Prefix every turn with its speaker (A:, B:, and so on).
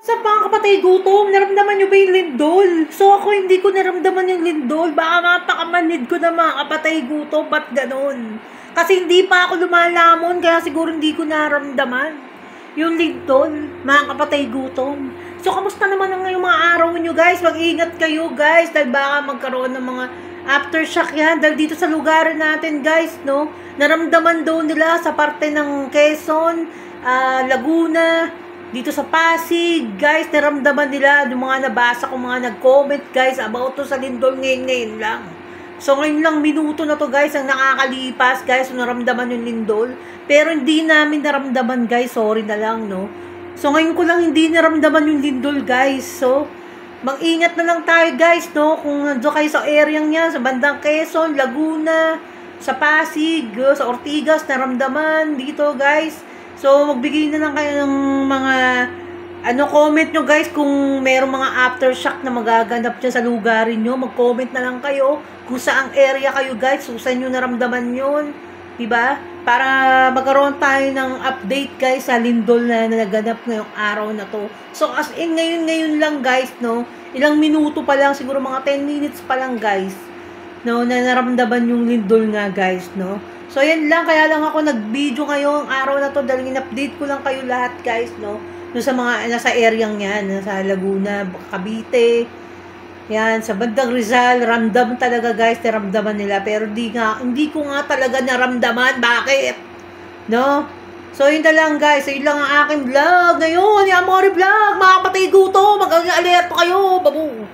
A: Sa mga kapatid gutom, naramdaman nyo ba yung lindol? So ako hindi ko naramdaman yung lindol. Baka mapakamanid ko na mga kapatid gutom, ba't ganun? Kasi hindi pa ako lumalamon, kaya siguro hindi ko naramdaman yung lindol, mga kapatid gutom. So kamusta naman ang ngayong mga araw nyo guys? Mag-ingat kayo guys, dahil baka magkaroon ng mga aftershock yan. Dahil dito sa lugar natin guys, no? Naramdaman daw nila sa parte ng Quezon, Laguna, dito sa Pasig, guys, naramdaman nila yung mga nabasa ko, mga nag-comment, guys, about to sa lindol ngayon lang. So, ngayon lang minuto na to, guys, ang nakakalipas, guys, so, naramdaman yung lindol. Pero hindi namin naramdaman, guys, sorry na lang, no? So, ngayon ko lang hindi naramdaman yung lindol, guys. So, mag-ingat na lang tayo, guys, no? Kung nandun kayo sa area niya, sa bandang Quezon, Laguna, sa Pasig, sa Ortigas, naramdaman dito, guys. So, magbigay na lang kayo ng mga comment nyo guys kung merong mga aftershock na magaganap dyan sa lugarin nyo. Mag-comment na lang kayo kung saang area kayo guys. So, saan nyo naramdaman yun. Diba? Para magkaroon tayo ng update guys sa lindol na naganap ngayong araw na to. So, as in ngayon lang guys, no? Ilang minuto pa lang, siguro mga 10 minutes pa lang guys. No, na naramdaman yung lindol nga guys, no? So, yan lang. Kaya lang ako nag-video ngayong araw na to dahil in-update ko lang kayo lahat, guys, no? Doon sa mga nasa area yan, nasa Laguna, Cavite, yan, sa bandang Rizal, ramdam talaga, guys, naramdaman nila. Pero hindi ko nga talaga naramdaman. Bakit? No? So, yun na lang, guys. So, yun lang ang aking vlog ngayon. Yung Amore Vlog. Mga kapatid gutom. Mag-alerto kayo. Babu!